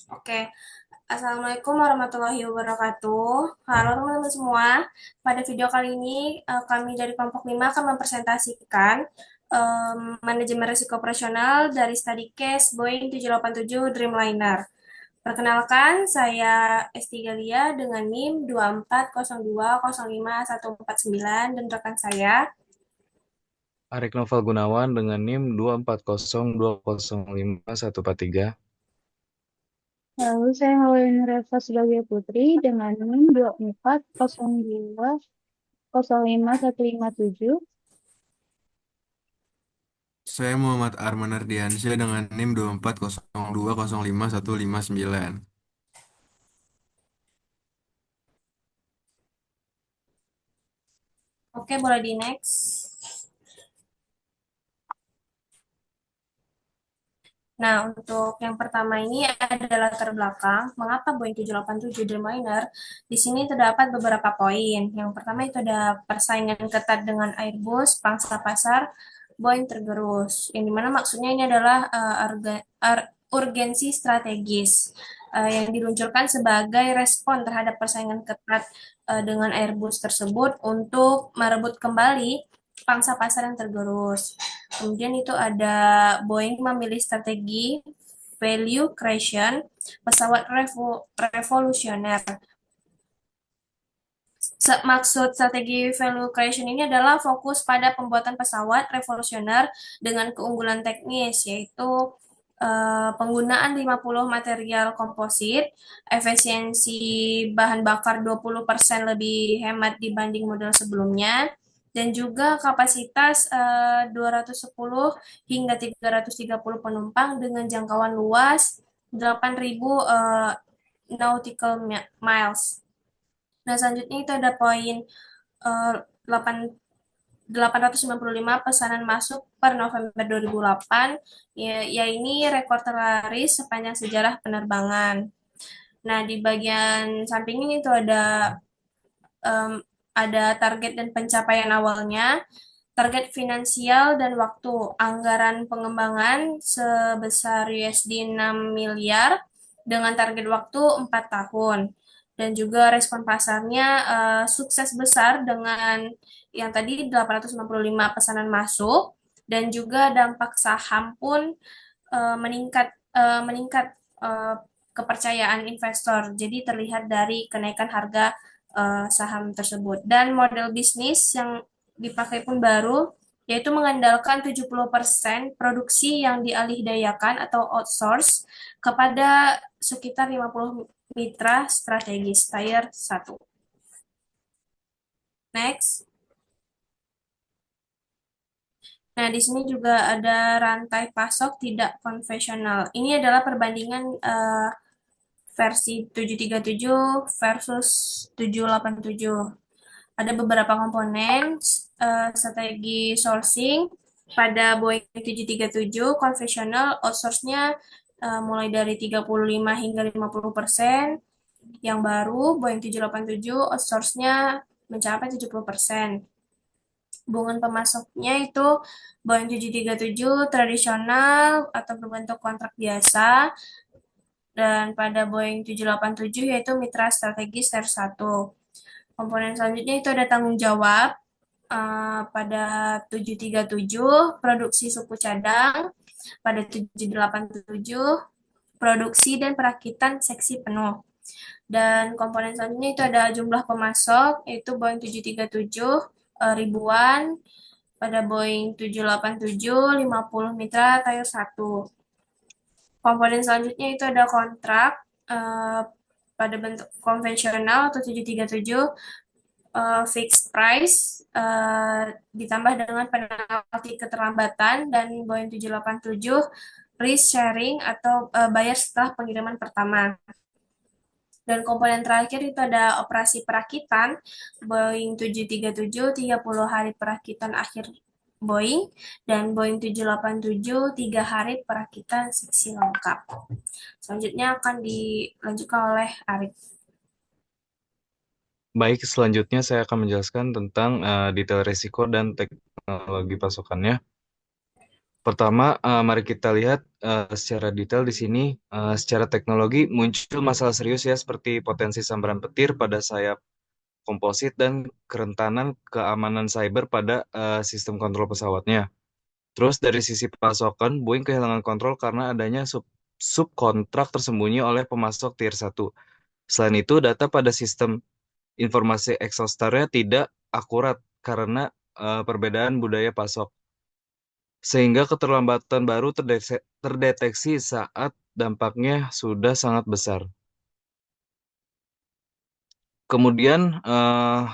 Oke, Assalamualaikum warahmatullahi wabarakatuh. Halo teman-teman semua. Pada video kali ini kami dari kelompok 5 akan mempresentasikan manajemen risiko operasional dari study case Boeing 787 Dreamliner. Perkenalkan, saya S3 Lia dengan NIM 2402051149 dan rekan saya. Arik Novel Gunawan dengan NIM 24020051143. Lalu saya Maulina Reva sebagai putri dengan NIM 2402051157. Saya Muhammad Arman Ardiansyah dengan NIM 2402051159. Oke, boleh di next. Nah, untuk yang pertama ini adalah latar belakang mengapa Boeing 787 Dreamliner. Di sini terdapat beberapa poin. Yang pertama itu ada persaingan ketat dengan Airbus, pangsa pasar Boeing tergerus. Yang dimana maksudnya ini adalah urgensi strategis yang diluncurkan sebagai respon terhadap persaingan ketat dengan Airbus tersebut untuk merebut kembali pangsa pasar yang tergerus. Kemudian itu ada Boeing memilih strategi value creation, pesawat revolusioner. Maksud strategi value creation ini adalah fokus pada pembuatan pesawat revolusioner dengan keunggulan teknis, yaitu penggunaan 50 material komposit, efisiensi bahan bakar 20% lebih hemat dibanding model sebelumnya, dan juga kapasitas 210 hingga 330 penumpang dengan jangkauan luas 8.000 nautical miles. Nah, selanjutnya itu ada poin 8 895 pesanan masuk per November 2008, ya ini rekor terlaris sepanjang sejarah penerbangan. Nah, di bagian samping ini tuh em, ada target dan pencapaian awalnya, target finansial dan waktu. Anggaran pengembangan sebesar USD 6 miliar dengan target waktu 4 tahun. Dan juga respon pasarnya sukses besar dengan yang tadi 895 pesanan masuk dan juga dampak saham pun meningkat eh, kepercayaan investor. Jadi terlihat dari kenaikan harga saham tersebut. Dan model bisnis yang dipakai pun baru, yaitu mengandalkan 70% produksi yang dialihdayakan atau outsource kepada sekitar 50 mitra strategis tier 1. Next. Nah, di sini juga ada rantai pasok tidak konvensional. Ini adalah perbandingan versi 737 versus 787. Ada beberapa komponen strategi sourcing pada Boeing 737 konvensional outsource-nya mulai dari 35 hingga 50%. Yang baru Boeing 787 outsource-nya mencapai 70%. Hubungan pemasoknya itu Boeing 737 tradisional atau berbentuk kontrak biasa, dan pada Boeing 787 yaitu mitra strategis tier 1. Komponen selanjutnya itu ada tanggung jawab pada 737 produksi suku cadang, pada 787 produksi dan perakitan seksi penuh. Dan komponen selanjutnya itu ada jumlah pemasok, yaitu Boeing 737 ribuan, pada Boeing 787 50 mitra tier 1. Komponen selanjutnya itu ada kontrak eh, pada bentuk konvensional atau 737 fixed price ditambah dengan penalti keterlambatan, dan Boeing 787 risk sharing atau bayar setelah pengiriman pertama. Dan komponen terakhir itu ada operasi perakitan Boeing 737 30 hari perakitan akhir Boeing, dan Boeing 787 3 hari perakitan seksi lengkap. Selanjutnya akan dilanjutkan oleh Arif. Baik, selanjutnya saya akan menjelaskan tentang detail risiko dan teknologi pasokannya. Pertama, mari kita lihat secara detail di sini. Secara teknologi muncul masalah serius ya seperti potensi sambaran petir pada sayap komposit dan kerentanan keamanan cyber pada sistem kontrol pesawatnya. Terus dari sisi pasokan, Boeing kehilangan kontrol karena adanya subkontrak tersembunyi oleh pemasok tier 1. Selain itu, data pada sistem informasi Exostar-nya tidak akurat karena perbedaan budaya pasok. Sehingga keterlambatan baru terdeteksi saat dampaknya sudah sangat besar. Kemudian,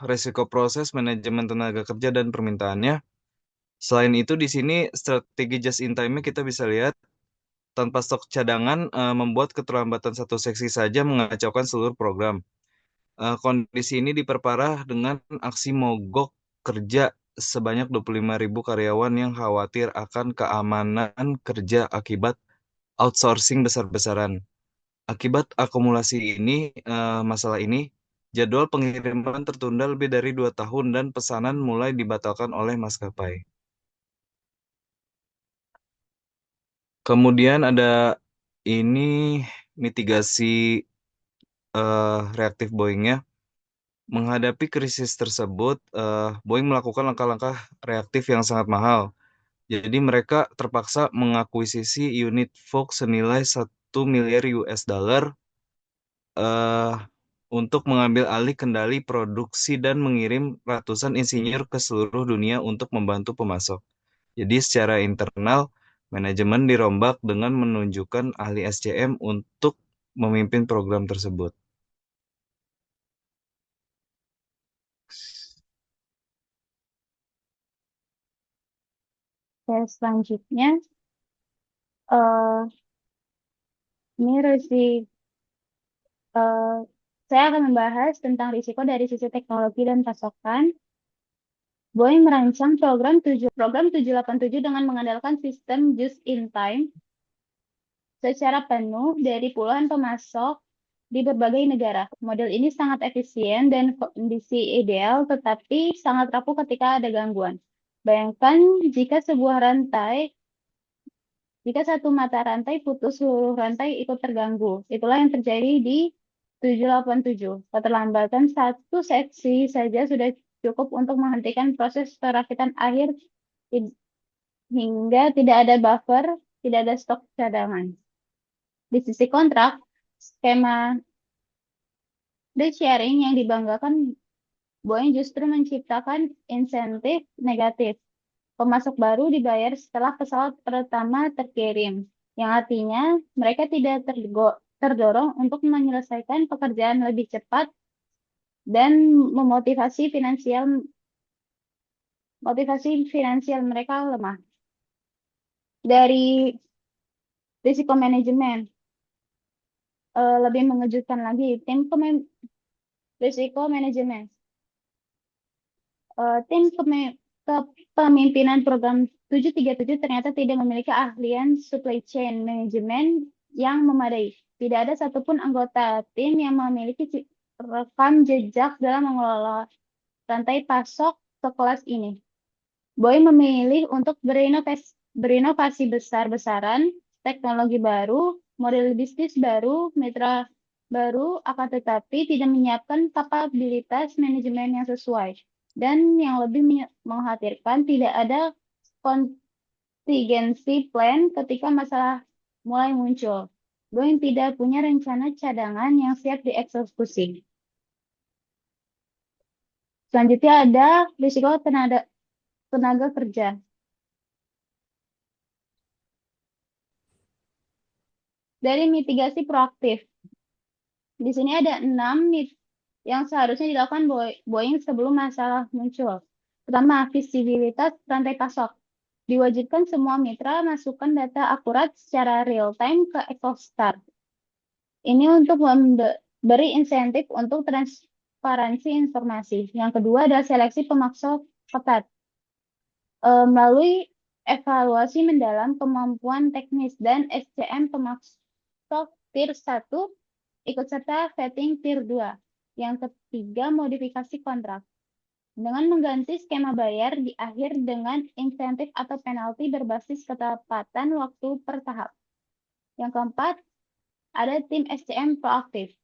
resiko proses manajemen tenaga kerja dan permintaannya. Selain itu, di sini strategi just in time-nya kita bisa lihat tanpa stok cadangan membuat keterlambatan satu seksi saja mengacaukan seluruh program. Kondisi ini diperparah dengan aksi mogok kerja sebanyak 25.000 karyawan yang khawatir akan keamanan kerja akibat outsourcing besar-besaran. Akibat akumulasi ini, masalah ini, jadwal pengiriman tertunda lebih dari 2 tahun dan pesanan mulai dibatalkan oleh maskapai. Kemudian ada ini mitigasi reaktif Boeing-nya. Menghadapi krisis tersebut, Boeing melakukan langkah-langkah reaktif yang sangat mahal. Jadi mereka terpaksa mengakuisisi unit Fox senilai 1 miliar US dollar eh, untuk mengambil alih kendali produksi dan mengirim ratusan insinyur ke seluruh dunia untuk membantu pemasok. Jadi secara internal, manajemen dirombak dengan menunjukkan ahli SCM untuk memimpin program tersebut. Oke, selanjutnya, eh ini eh, saya akan membahas tentang risiko dari sisi teknologi dan pasokan. Boeing merancang program 787 dengan mengandalkan sistem just in time secara penuh dari puluhan pemasok di berbagai negara. Model ini sangat efisien dan kondisi ideal, tetapi sangat rapuh ketika ada gangguan. Bayangkan jika satu mata rantai putus, seluruh rantai ikut terganggu. Itulah yang terjadi di 787. Keterlambatan satu seksi saja sudah cukup untuk menghentikan proses perakitan akhir hingga tidak ada buffer, tidak ada stok cadangan. Di sisi kontrak, skema the sharing yang dibanggakan Boeing justru menciptakan insentif negatif. Pemasok baru dibayar setelah pesawat pertama terkirim, yang artinya mereka tidak terdorong untuk menyelesaikan pekerjaan lebih cepat dan motivasi finansial mereka lemah. Dari risiko manajemen, lebih mengejutkan lagi, risiko manajemen. Tim kepemimpinan program 737 ternyata tidak memiliki ahlian supply chain management yang memadai. Tidak ada satupun anggota tim yang memiliki rekam jejak dalam mengelola rantai pasok sekelas ini. Boeing memilih untuk berinovasi besar-besaran, teknologi baru, model bisnis baru, mitra baru, akan tetapi tidak menyiapkan kapabilitas manajemen yang sesuai. Dan yang lebih mengkhawatirkan, tidak ada contingency plan ketika masalah mulai muncul. Boeing tidak punya rencana cadangan yang siap dieksekusi. Selanjutnya ada risiko tenaga kerja. Dari mitigasi proaktif. Di sini ada 6 yang seharusnya dilakukan Boeing sebelum masalah muncul. Pertama, visibilitas rantai pasok. Diwajibkan semua mitra masukkan data akurat secara real-time ke EcoStar. Ini untuk memberi insentif untuk transparansi informasi. Yang kedua adalah seleksi pemasok ketat. Melalui evaluasi mendalam kemampuan teknis dan SCM pemasok tier 1 ikut serta vetting tier 2. Yang ketiga, modifikasi kontrak. Dengan mengganti skema bayar di akhir dengan insentif atau penalti berbasis ketepatan waktu per tahap. Yang keempat, ada tim SCM proaktif.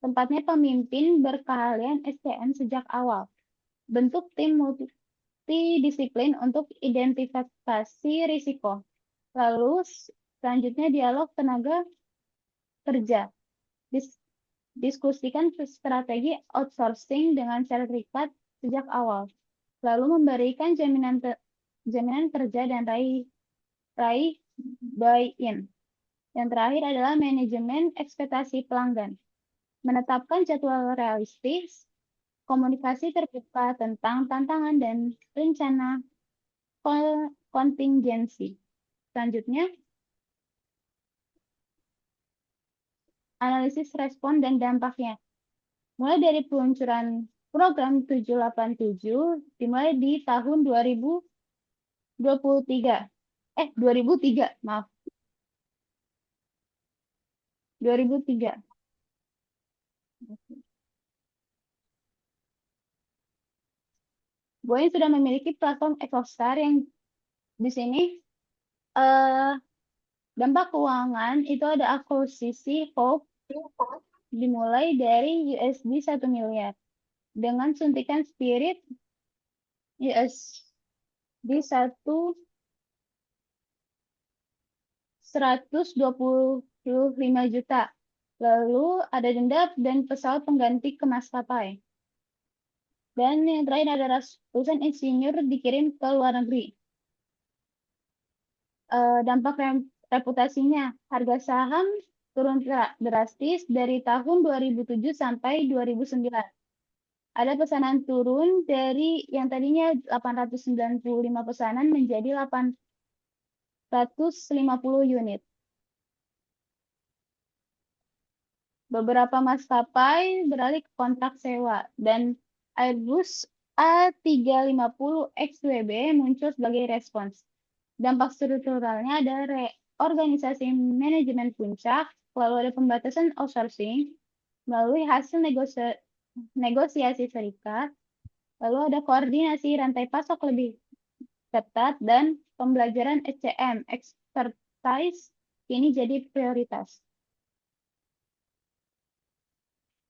Tempatnya pemimpin berkeahlian SCM sejak awal. Bentuk tim multidisiplin untuk identifikasi risiko. Lalu selanjutnya dialog tenaga kerja. Diskusikan strategi outsourcing dengan serikat sejak awal. Lalu memberikan jaminan kerja dan raih buy-in. Yang terakhir adalah manajemen ekspektasi pelanggan. Menetapkan jadwal realistis, komunikasi terbuka tentang tantangan dan rencana kontingensi. Selanjutnya, analisis respon dan dampaknya. Mulai dari peluncuran program 787 dimulai di tahun 2023. 2003, maaf. 2003. Boeing sudah memiliki platform EchoStar yang di sini dampak keuangan itu ada akuisisi Hope dimulai dari USD 1 miliar dengan suntikan Spirit USD 125 juta. Lalu ada denda dan pesawat pengganti ke maskapai. Dan yang terakhir ada ratusan insinyur dikirim ke luar negeri. Dampak reputasinya, harga saham turun drastis dari tahun 2007 sampai 2009. Ada pesanan turun dari yang tadinya 895 pesanan menjadi 850 unit. Beberapa maskapai beralih ke kontrak sewa dan Airbus A350XWB muncul sebagai respons. Dampak strukturalnya ada reorganisasi manajemen puncak, lalu ada pembatasan outsourcing, melalui hasil negosiasi serikat, lalu ada koordinasi rantai pasok lebih ketat, dan pembelajaran SCM, expertise, ini jadi prioritas.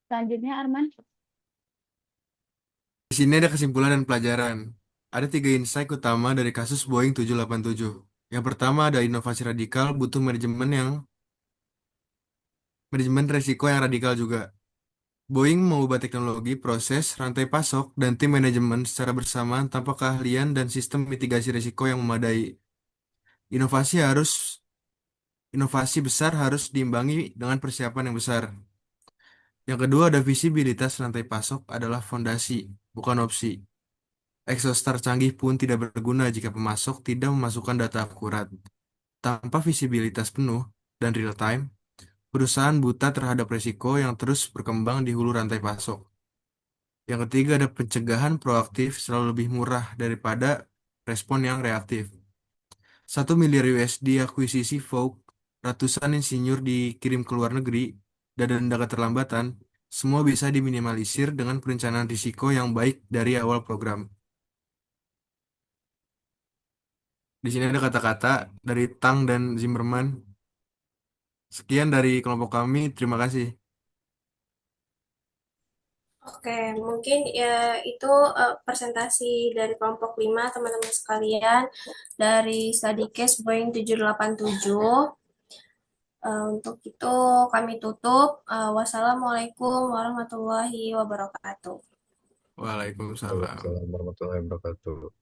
Selanjutnya, Arman. Di sini ada kesimpulan dan pelajaran. Ada 3 insight utama dari kasus Boeing 787. Yang pertama, ada inovasi radikal butuh manajemen resiko yang radikal juga. Boeing mengubah teknologi, proses, rantai pasok, dan tim manajemen secara bersamaan tanpa keahlian dan sistem mitigasi risiko yang memadai. Inovasi besar harus diimbangi dengan persiapan yang besar. Yang kedua, ada visibilitas rantai pasok adalah fondasi, bukan opsi. Exostar canggih pun tidak berguna jika pemasok tidak memasukkan data akurat. Tanpa visibilitas penuh dan real time, perusahaan buta terhadap risiko yang terus berkembang di hulu rantai pasok. Yang ketiga, ada pencegahan proaktif selalu lebih murah daripada respon yang reaktif. 1 miliar USD akuisisi Vogue, ratusan insinyur dikirim ke luar negeri, dan denda keterlambatan, semua bisa diminimalisir dengan perencanaan risiko yang baik dari awal program. Di sini ada kata-kata dari Tang dan Zimmerman. Sekian dari kelompok kami, terima kasih. Oke, mungkin ya itu presentasi dari kelompok 5 teman-teman sekalian dari study case Boeing 787. Untuk itu kami tutup. Wassalamualaikum warahmatullahi wabarakatuh. Waalaikumsalam. Waalaikumsalam warahmatullahi wabarakatuh.